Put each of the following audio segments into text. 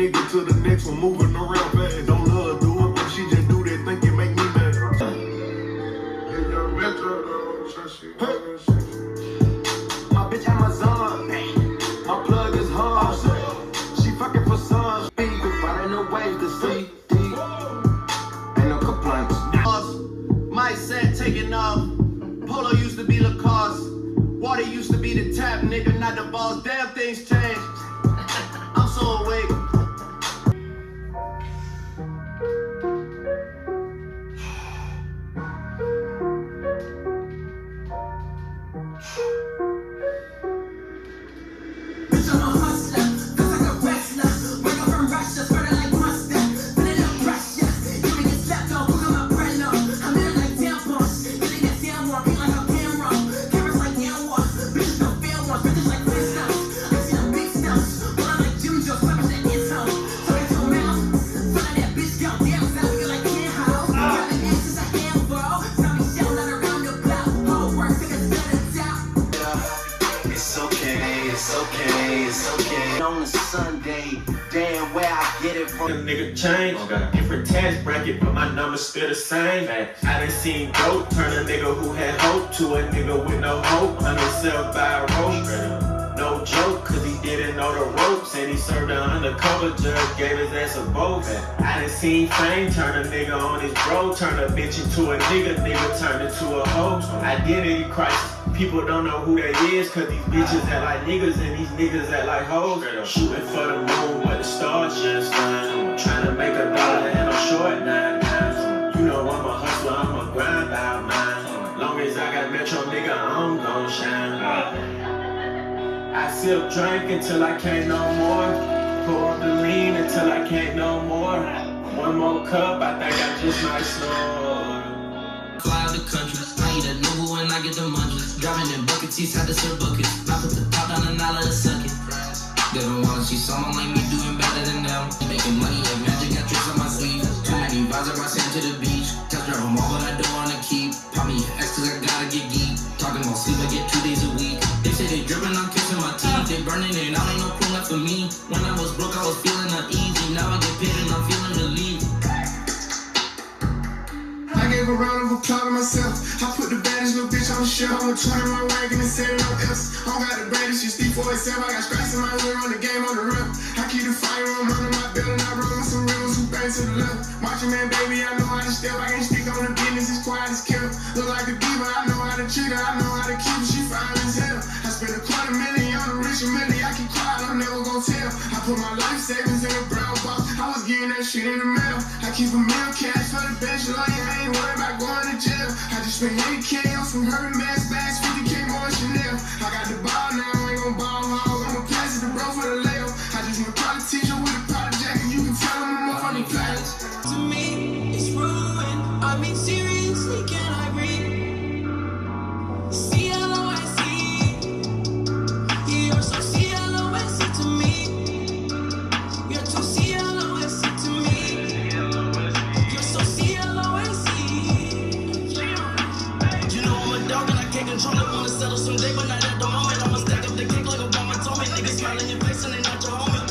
nigga to the next one, moving around fast. Don't love do it, but she just do that, think it make me mad. My bitch Amazon, my plug is hard. She fucking for sun, speed, but ain't no waves to see. Ain't no complaints. My set taking off. Polo used to be Lacoste. Water used to be the tap, nigga, not the balls. Damn, things change. I'm so awake. On a Sunday, damn where I get it from. Nigga change, different tax bracket, but my numbers still the same. I done seen dope turn a nigga who had hope to a nigga with no hope, hung himself by a rope. No joke, cause he didn't know the ropes, and he served an undercover judge, gave his ass a vote. I done seen fame turn a nigga on his bro, turn a bitch into a nigga turn into a hoe. Identity crisis. People don't know who they is, cause these bitches act like niggas and these niggas act like hoes. Shooting for the moon, but the stars just shine. Trying to make $1 and I'm short 9 times. You know I'm a hustler, I'm a grind out mine. Long as I got Metro, nigga, I'm gon' shine. I sip drink until I can't no more. Pour up the lean until I can't no more. One more cup, I think I just might snore. Fly out the country, I eat a noodle when I get the munchies. Driving in bucket seats, had to serve buckets. I put the top down and I let it suck it. They don't wanna see someone like me doing better than them. Making money like magic, got tricks on my sleeve. Too many vibes, I sand to the beach. Touch drive them all, but I don't wanna keep. Pop me an X cause I gotta get geek. Talking about sleep, I get 2 days a week. They say they dripping, I'm kissing my teeth. They burning it, I ain't no crew left for me. When I was broke, I was feeling uneasy. Now I get paid and I'm feeling relieved. I gave a round of applause to myself. I put the baddest little bitch on the shelf. I'm a 20 in my wagon and setting no else. I don't got the baddest, she's Steve for itself. I got scratches in my ear on the game on the rep. I keep the firearm under my belt and I run with some real ones who bang to the left. Watching man, baby, I know how to step. I can't stick on the business, it's quiet as kept. Look like a diva, I know how to treat her, I know how to keep her, she fine as hell. I spent $250,000 on a rich millie, I keep quiet, I'm never gon' tell. I put my life savings in a brown box, I was getting that shit in the mail. I keep a meal cash for the bench, lawyer, I ain't worried about going to jail. I just spent 80K on some Hermes bags, 50K more Chanel. I got the ball now, I ain't gon' ball hog, I'ma pass it to bro for the layup. I just went product teacher with a product jacket, you can tell I'm a motherfucking planet. To me, it's ruined. I mean, seriously, can I breathe? C-L-O-S-E. You're so C-L-O-S-E to me. You're too C-L-O-S-E to me. You're so C-L-O-S-E. You know I'm a dog and I can't control it. Wanna settle someday, but not at the moment. I'ma stack up the cake like Obama told me. Niggas smiling in your face and they not your homie.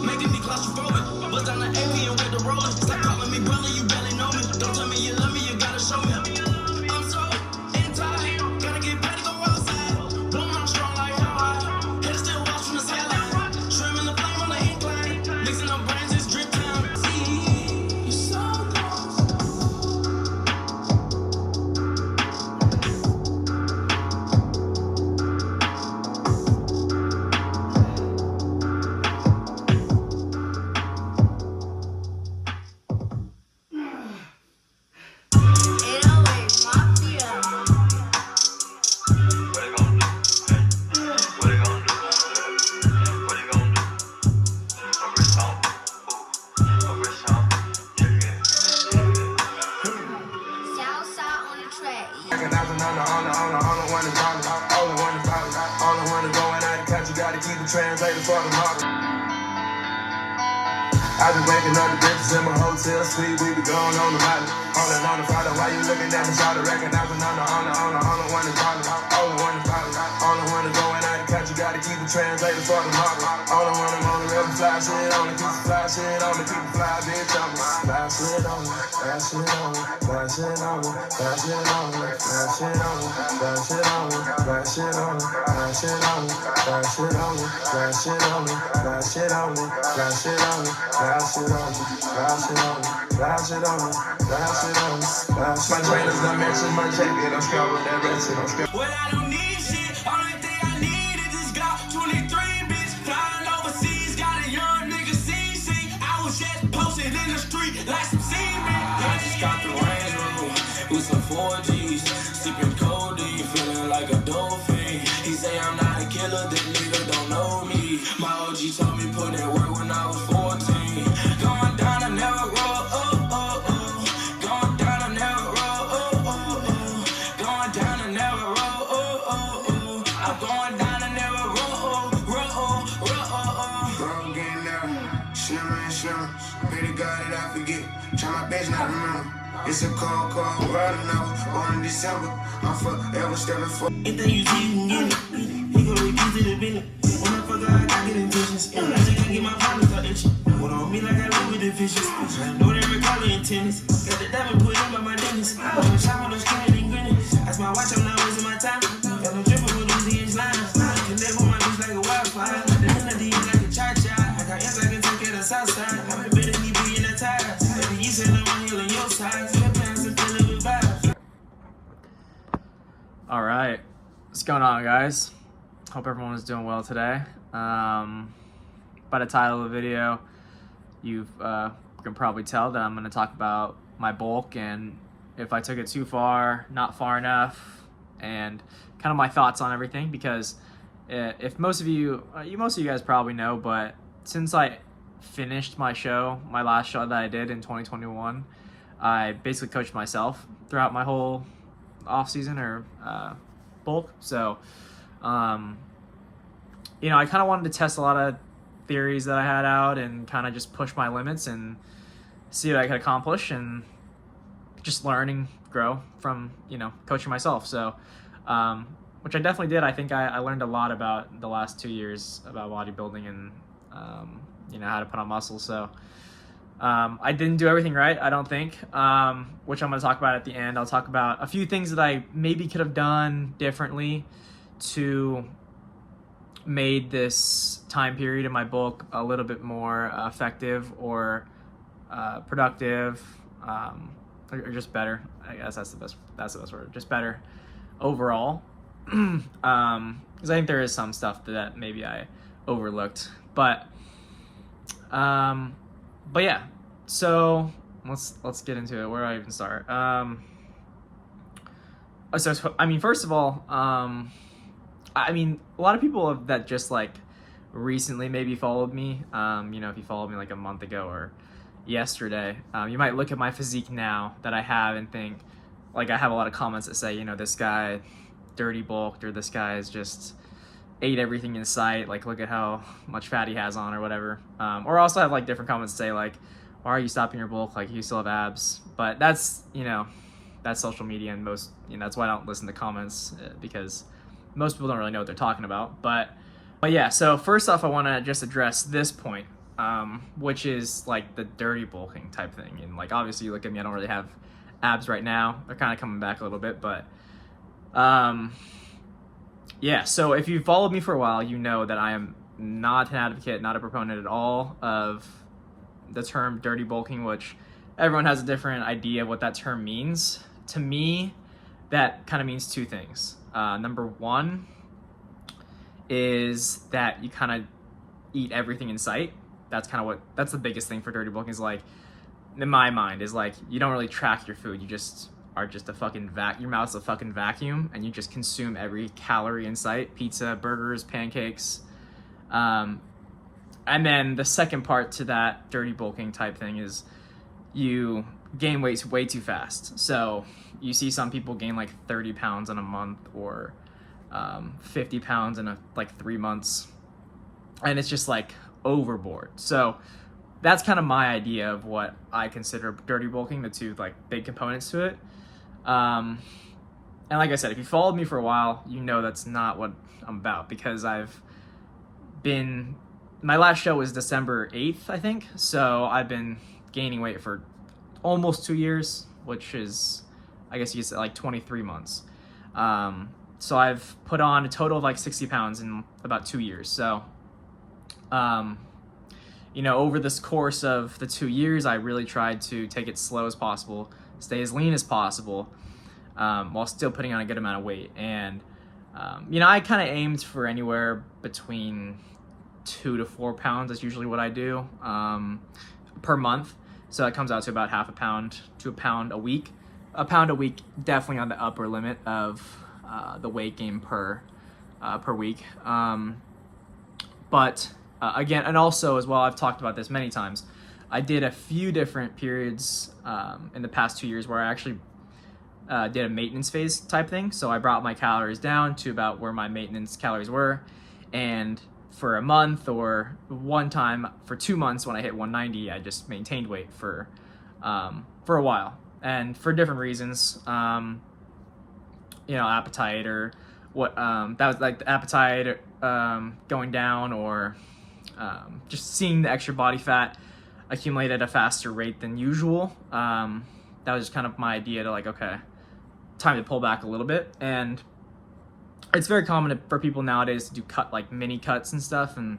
Making me claustrophobic. Bust down the alien with the roller. Stop calling me brother, you barely know me. Don't tell me you love me, you gotta show me. I'm so anti, gotta get ready to go outside. Blow my strong like hell. Head still watch from the sideline. Trim in the flame on the incline. Mixing up brands, it's drip time. See, you're so close. Translator for the model. I been waking up the bitches in my hotel suite. We be going on the mountain. On the Friday, why you looking at me? Try to recognize me on the one is bottle. On the one is bottle. On the one is going out of country. Gotta keep the translator for the model. On the one I'm on the river fly shit on the piece of Fly shit on me, people fly bitch on me. Fly shit on me, fly shit on me, fly shit on me, fly shit on me, fly shit on me, fly shit on me, fly shit on me, fly shit on me, fly shit on me, fly shit on me, fly shit on me, fly shit on me, fly shit on me, fly shit on me, fly shit on me, fly shit on me, fly shit on me. My trainers done matching my jacket, I'm strapped with that ratchet, I'm strapped. Well, I don't need shit. Only thing I need is this Glock 23, bitch. Flying overseas, got a young nigga CC. I was just posted in the street like some semen. I just got the Range Rover with some 4Gs. Sipping codeine, feeling like a dolphin. He say I'm not a killer, this nigga don't know me. My OG told me put in work when I was 14. Going down, I never roll, Going down, I never roll, Going down, I never roll, I'm going down, I never roll. Bro, getting out, shimmer and shimmer. Pray to God that I forget. Try my best not to remember. It's a cold, cold world now. Born in December, I'm forever stepping for. Anything you see, you can get it. He go repeat to the villain. When I fuck, I got good intentions. And I just can't get my partners out itching. Put on me like I live with the fishes. Know every color in tennis. Got the diamond put in by my dentist. I'm a shop on those skinny and grinning. That's my watch, I'm not wasting my time. Got no dripping with those DH lines. Connect with my bitch like a wildfire. The energy like a cha-cha. I got ends I can take at the south side. I've been better than me in the tires. Baby, you said I'm on hill on your side. So pants and feeling with vibes. All right, what's going on, guys? Hope everyone is doing well today. By the title of the video, you can probably tell that I'm going to talk about my bulk and if I took it too far, not far enough, and kind of my thoughts on everything. Because if most of you guys probably know, but since I finished my last show that I did in 2021, I basically coached myself throughout my whole off season or bulk. So you know, I kind of wanted to test a lot of theories that I had out and kind of just push my limits and see what I could accomplish and just learn and grow from, you know, coaching myself. So which I definitely did. I think I learned a lot about the last 2 years about bodybuilding and you know, how to put on muscle. So I didn't do everything right, I don't think, which I'm going to talk about at the end. I'll talk about a few things that I maybe could have done differently to made this time period in my bulk a little bit more effective or productive, or just better. I guess that's the best word. Just better overall. Because I think there is some stuff that maybe I overlooked, but yeah. So let's get into it. Where do I even start? So I mean, first of all, I mean, a lot of people that just like recently maybe followed me, you know, if you followed me like a month ago or yesterday, you might look at my physique now that I have and think, like, I have a lot of comments that say, you know, this guy dirty bulked, or this guy is just ate everything in sight, like, look at how much fat he has on or whatever. Or also have like different comments say like, why are you stopping your bulk, like you still have abs? But that's, you know, that's social media, and most, you know, that's why I don't listen to comments, because most people don't really know what they're talking about. But yeah, so first off, I want to just address this point, which is like the dirty bulking type thing. And like, obviously you look at me, I don't really have abs right now. They're kind of coming back a little bit, but yeah, so if you've followed me for a while, you know that I am not an advocate, not a proponent at all of the term dirty bulking, which everyone has a different idea of what that term means. To me, that kind of means two things. Number one is that you kind of eat everything in sight. That's the biggest thing for dirty bulking, is like, in my mind, is like, you don't really track your food. You just are just a fucking your mouth's a fucking vacuum, and you just consume every calorie in sight. Pizza, burgers, pancakes. And then the second part to that dirty bulking type thing is you gain weight way too fast. So you see some people gain like 30 pounds in a month, or 50 pounds in like 3 months, and it's just like overboard. So that's kind of my idea of what I consider dirty bulking, the two like big components to it. And like I said, if you followed me for a while, you know that's not what I'm about, because I've been my last show was December 8th, I think. So I've been gaining weight for almost 2 years, which is, I guess you could say, like 23 months. So I've put on a total of like 60 pounds in about 2 years. So, you know, over this course of the 2 years, I really tried to take it slow as possible, stay as lean as possible, while still putting on a good amount of weight. And, you know, I kind of aimed for anywhere between 2 to 4 pounds. That's usually what I do, per month. So it comes out to about half a pound to a pound a week. A pound a week, definitely on the upper limit of the weight gain per week. But again, and also as well, I've talked about this many times, I did a few different periods in the past 2 years where I actually did a maintenance phase type thing. So I brought my calories down to about where my maintenance calories were, and for a month or one time for 2 months when I hit 190, I just maintained weight for a while, and for different reasons. You know, appetite or what, that was like the appetite going down, or just seeing the extra body fat accumulate at a faster rate than usual. That was just kind of my idea to like, okay, time to pull back a little bit. And it's very common for people nowadays to do mini cuts and stuff. And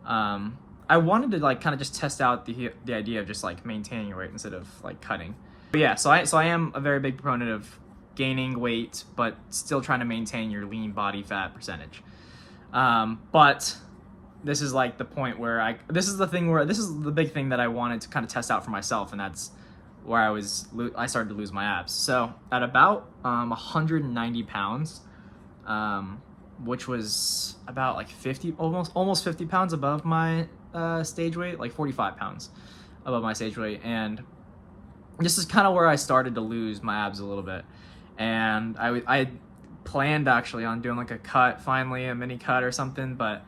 I wanted to like kind of just test out the idea of just like maintaining your weight instead of like cutting. But yeah, so I am a very big proponent of gaining weight, but still trying to maintain your lean body fat percentage. But this is like the point where this is the big thing that I wanted to kind of test out for myself, and that's where I started to lose my abs. So at about 190 pounds, which was about like almost 50 pounds above my stage weight, like 45 pounds above my stage weight, and this is kind of where I started to lose my abs a little bit. And I planned actually on doing like a cut, finally a mini cut or something, but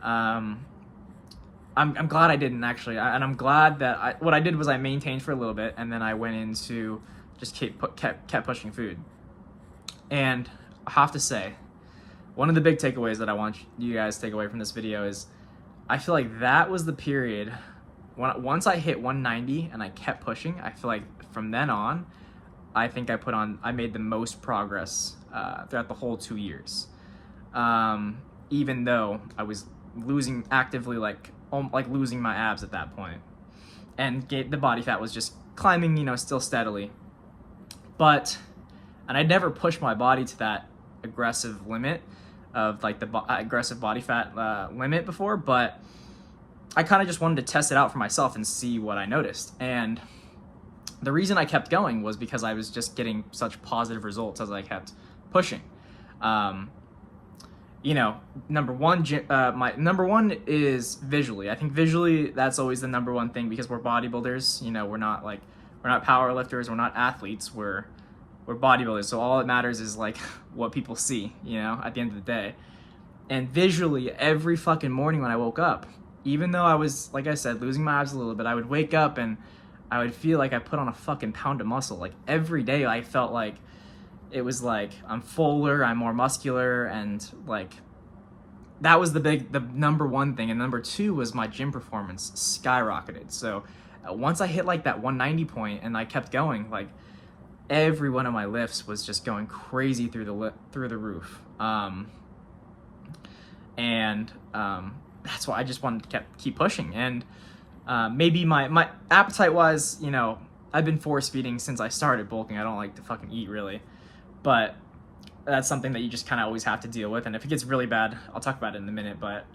I'm glad I didn't actually, and I'm glad that what I did was I maintained for a little bit, and then I went into just kept pushing food. And I have to say, one of the big takeaways that I want you guys to take away from this video is I feel like that was the period once I hit 190 and I kept pushing. I feel like from then on, I think I made the most progress throughout the whole 2 years. Even though I was actively losing my abs at that point, and the body fat was just climbing, you know, still steadily. And I never pushed my body to that aggressive limit of like the aggressive body fat limit before, but I kind of just wanted to test it out for myself and see what I noticed. And the reason I kept going was because I was just getting such positive results as I kept pushing. You know, my number one is visually. I think visually that's always the number one thing, because we're bodybuilders. You know, we're not power lifters, we're not athletes, we're bodybuilders. So all that matters is like what people see, you know, at the end of the day. And visually, every fucking morning when I woke up, even though I was, like I said, losing my abs a little bit, I would wake up and I would feel like I put on a fucking pound of muscle. Like every day I felt like it was like I'm fuller, I'm more muscular, and like that was the number one thing. And number two was my gym performance skyrocketed. So once I hit like that 190 point and I kept going, like every one of my lifts was just going crazy through the roof. That's why I just wanted to keep pushing. And maybe my appetite wise, you know, I've been force feeding since I started bulking. I don't like to fucking eat really, but that's something that you just kind of always have to deal with. And if it gets really bad, I'll talk about it in a minute, but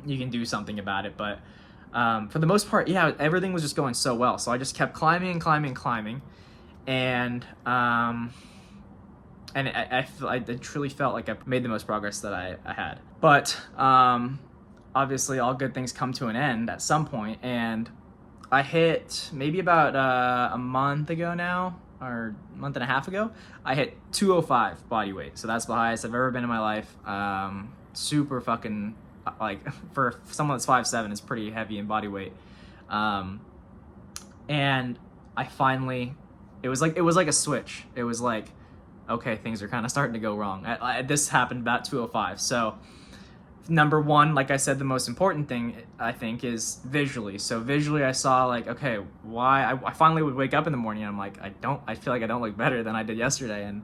you can do something about it. But for the most part, yeah, everything was just going so well. So I just kept climbing and climbing. And I truly felt like I made the most progress that I had. But obviously all good things come to an end at some point, and I hit maybe about a month ago now, or a month and a half ago, I hit 205 body weight. So that's the highest I've ever been in my life. Super fucking, like, for someone that's 5'7", it's pretty heavy in body weight. And I finally, it was like a switch. It was like, okay, things are kind of starting to go wrong. This happened about 205. So number one, like I said, the most important thing I think is visually. So visually, I saw like, okay, why I finally would wake up in the morning and I'm like, I feel like I don't look better than I did yesterday, and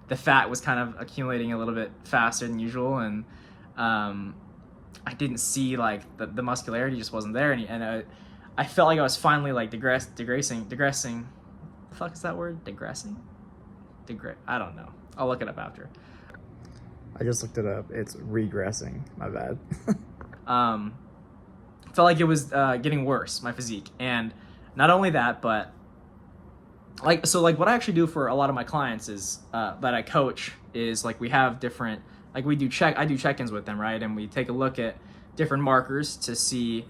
the fat was kind of accumulating a little bit faster than usual, and I didn't see like the muscularity just wasn't there, and I felt like I was finally like digressing. The fuck is that word? Digressing? I don't know. I'll look it up after. I just looked it up. It's regressing. My bad. Felt like it was getting worse, my physique. And not only that, but like what I actually do for a lot of my clients is that I coach is like we have different, like I do check-ins with them, right? And we take a look at different markers to see,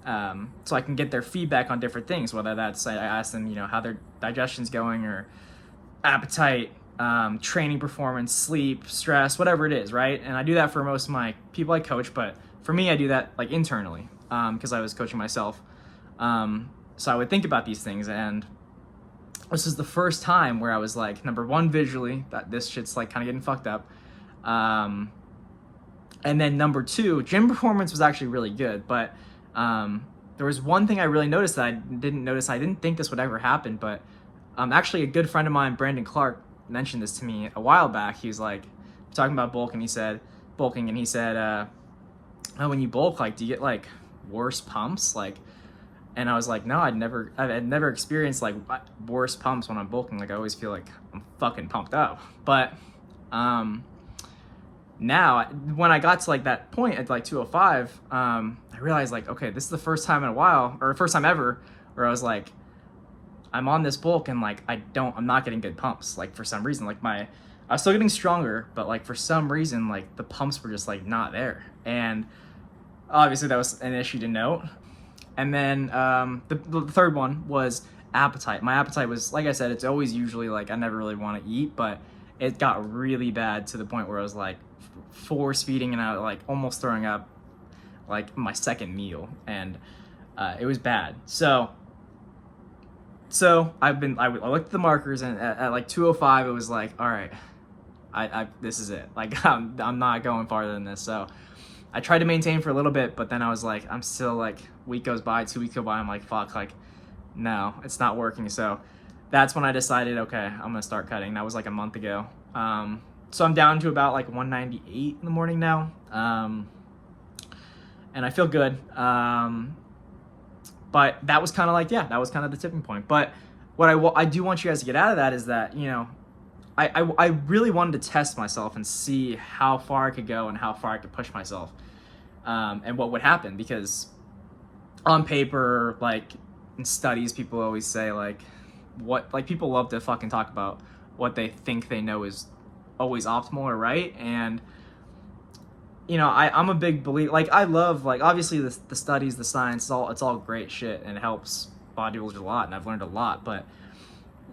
so I can get their feedback on different things, whether that's, I ask them, you know, how their digestion's going, or appetite, training performance, sleep, stress, whatever it is, right? And I do that for most of my people I coach, but for me, I do that like internally, because I was coaching myself. So I would think about these things, and this is the first time where I was like, number one, visually, that this shit's like kind of getting fucked up. And then number two, gym performance was actually really good, but there was one thing I really noticed that I didn't notice. I didn't think this would ever happen, but actually a good friend of mine, Brandon Clark, mentioned this to me a while back. He was like talking about bulking, and he said, oh, when you bulk, like, do you get like worse pumps? Like, and I was like, no, I'd never experienced like worse pumps when I'm bulking. Like, I always feel like I'm fucking pumped up. But now when I got to like that point at like 205, I realized like, okay, this is the first time in a while, or first time ever, where I was like, I'm on this bulk and like I'm not getting good pumps. Like, for some reason, like I was still getting stronger, but like for some reason, like the pumps were just like not there. And obviously that was an issue to note. And then the third one was appetite. My appetite was, like I said, it's always usually like I never really want to eat, but it got really bad to the point where I was like force feeding and I like almost throwing up like my second meal, and it was bad. So I looked at the markers, and at like 205, it was like, all right, this is it. Like, I'm not going farther than this. So I tried to maintain for a little bit, but then I was like, I'm still like, week goes by, 2 weeks go by, I'm like, fuck, like, no, it's not working. So that's when I decided, okay, I'm gonna start cutting. That was like a month ago. So I'm down to about like 198 in the morning now, and I feel good. But that was kind of like, that was kind of the tipping point. But what I do want you guys to get out of that is that, you know, I really wanted to test myself and see how far I could go and how far I could push myself, and what would happen. Because on paper, like in studies, people always say like people love to fucking talk about what they think they know is always optimal or right. And you know, I'm a big believer. Like, I love, like, obviously the studies, the science, it's all great shit, and it helps bodybuilders a lot, and I've learned a lot. But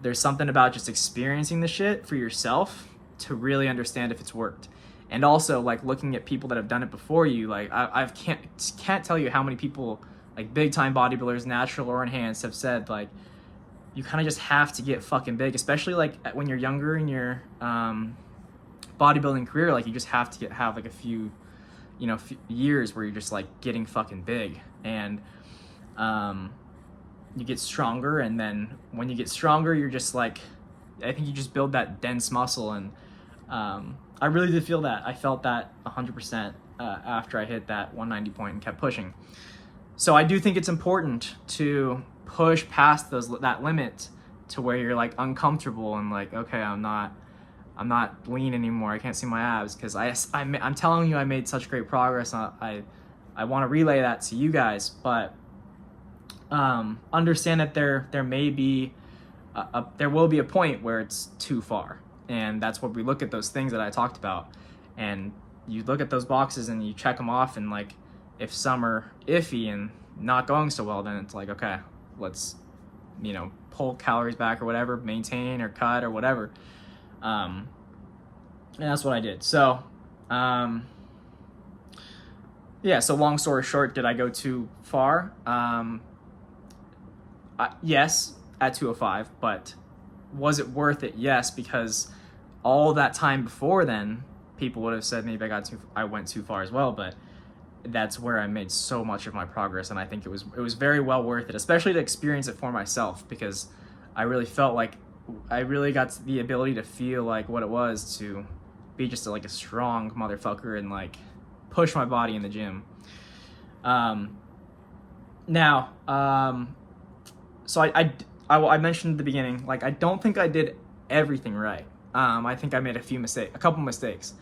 there's something about just experiencing the shit for yourself to really understand if it's worked. And also, like, looking at people that have done it before you. Like, I can't tell you how many people, like, big time bodybuilders, natural or enhanced, have said like, you kind of just have to get fucking big, especially like when you're younger in your bodybuilding career. Like, you just have to have like a few years where you're just like getting fucking big, and you get stronger, and then when you get stronger, you're just like, I think you just build that dense muscle. And I really did feel that. I felt that 100% after I hit that 190 point and kept pushing. So I do think it's important to push past that limit to where you're like uncomfortable and like, okay, I'm not lean anymore. I can't see my abs, because I'm telling you, I made such great progress. I want to relay that to you guys, but understand that there may be there will be a point where it's too far, and that's what we look at those things that I talked about, and you look at those boxes and you check them off, and like if some are iffy and not going so well, then it's like, okay, let's pull calories back or whatever, maintain or cut or whatever. And that's what I did. So, so long story short, did I go too far? Yes, at 205, but was it worth it? Yes, because all that time before then, people would have said maybe I went too far as well, but that's where I made so much of my progress, and I think it was very well worth it, especially to experience it for myself, because I really felt like I really got the ability to feel like what it was to be just like a strong motherfucker and like push my body in the gym. So I mentioned at the beginning, like, I don't think I did everything right. I think I made a couple mistakes.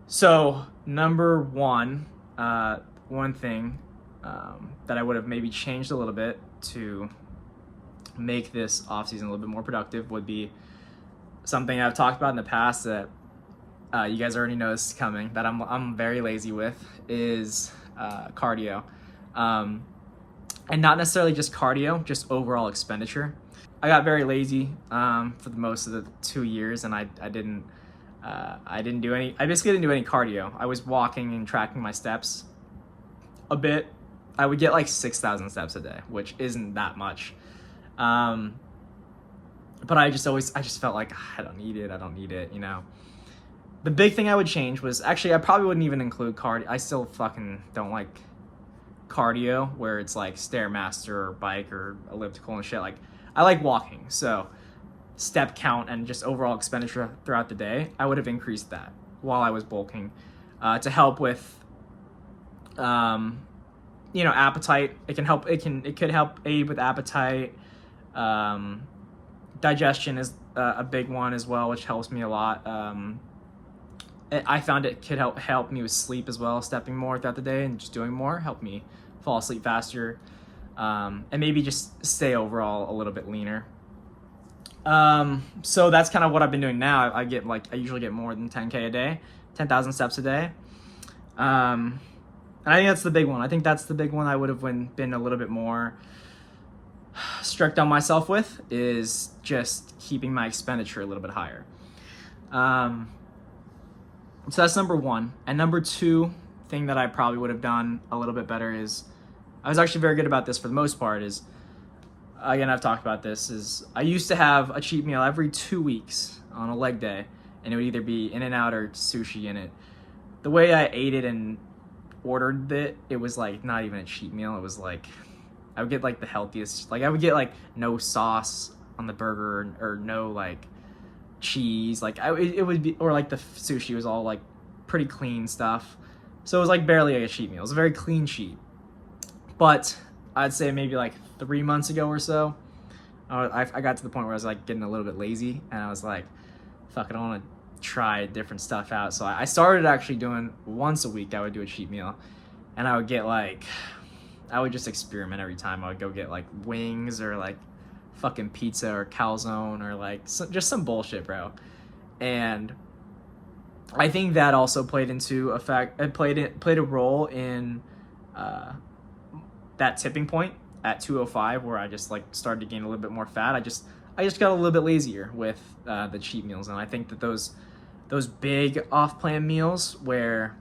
So number one thing that I would have maybe changed a little bit to make this offseason a little bit more productive would be something I've talked about in the past that you guys already know is coming, that I'm very lazy with, is cardio. And not necessarily just cardio, just overall expenditure. I got very lazy for the most of the 2 years, and I basically didn't do any cardio. I was walking and tracking my steps a bit. I would get like 6,000 steps a day, which isn't that much. But I just felt like I don't need it, you know. The big thing I would change was, actually, I probably wouldn't even include cardio. I still fucking don't like cardio where it's like Stairmaster or bike or elliptical and shit. Like, I like walking, so step count and just overall expenditure throughout the day, I would have increased that while I was bulking to help with appetite. It could help aid with appetite. Digestion is a big one as well, which helps me a lot. I found it could help me with sleep as well. Stepping more throughout the day and just doing more helped me fall asleep faster, and maybe just stay overall a little bit leaner. So that's kind of what I've been doing now. I usually get more than 10K a day, 10,000 steps a day. And I think that's the big one. I think that's the big one I would have been a little bit more strict on myself with, is just keeping my expenditure a little bit higher. So that's number one. And number two thing that I probably would have done a little bit better is, I was actually very good about this for the most part, is, again, I've talked about this, is I used to have a cheat meal every 2 weeks on a leg day, and it would either be In-N-Out or sushi in it. The way I ate it and ordered it, it was like not even a cheat meal. It was like, I would get like the healthiest, like I would get like no sauce on the burger or no like cheese, like it would be, or like the sushi was all like pretty clean stuff. So it was like barely like a cheat meal. It was a very clean cheat. But I'd say maybe like 3 months ago or so, I got to the point where I was like getting a little bit lazy, and I was like, fuck it, I want to try different stuff out. So I started actually doing once a week, I would do a cheat meal, and I would get like, I would just experiment every time. I would go get like wings or like fucking pizza or calzone or like just some bullshit, bro. And I think that also played a role in that tipping point at 205, where I just like started to gain a little bit more fat. I just got a little bit lazier with the cheat meals, and I think that those big off-plan meals where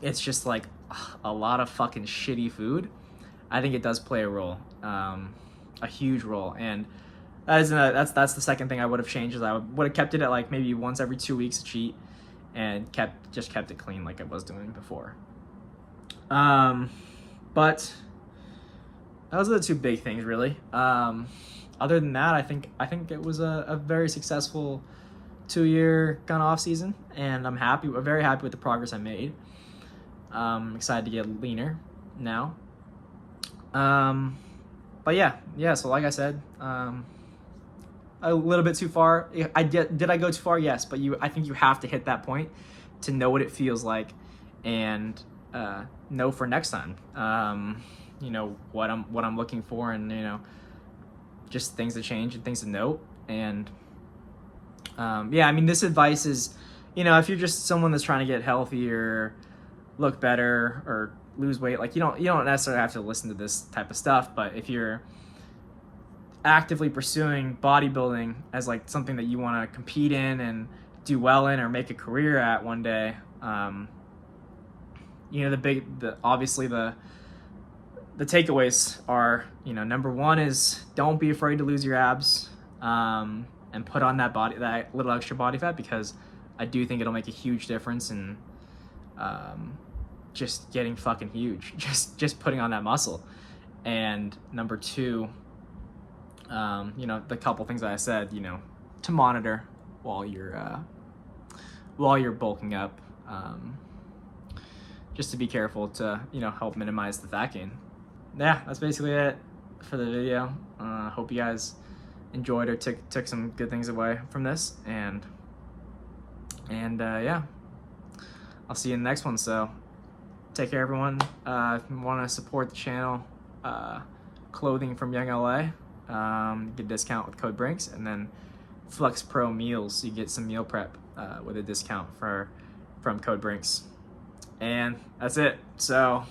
it's just like a lot of fucking shitty food, I think it does play a role, a huge role. And that's the second thing I would have changed, is I would have kept it at like maybe once every 2 weeks a cheat, and kept it clean like I was doing before. But those are the two big things, really. Other than that, I think it was a very successful 2-year kind of off season, and I'm very happy with the progress I made. I'm excited to get leaner now. But yeah. So like I said, a little bit too far. Did I go too far? Yes, but I think you have to hit that point to know what it feels like, and know for next time. What I'm looking for, and just things to change and things to note. And this advice is, if you're just someone that's trying to get healthy or look better or lose weight, like you don't necessarily have to listen to this type of stuff. But if you're actively pursuing bodybuilding as like something that you want to compete in and do well in or make a career at one day, obviously the takeaways are, number one is, don't be afraid to lose your abs, and put on that little extra body fat, because I do think it'll make a huge difference in just getting fucking huge, just putting on that muscle. And number two, you know, the couple things that I said, you know, to monitor while you're bulking up, just to be careful to, you know, help minimize the fat gain. Yeah, that's basically it for the video. Hope you guys enjoyed or took some good things away from this, and yeah, I'll see you in the next one. So take care, everyone. If you want to support the channel, clothing from YOUNGLA, get a discount with code BRINKZ, and then FLEXPRO meals, you get some meal prep with a discount from code BRINKZ. And that's it. So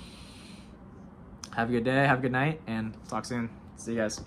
have a good day, have a good night, and talk soon. See you guys.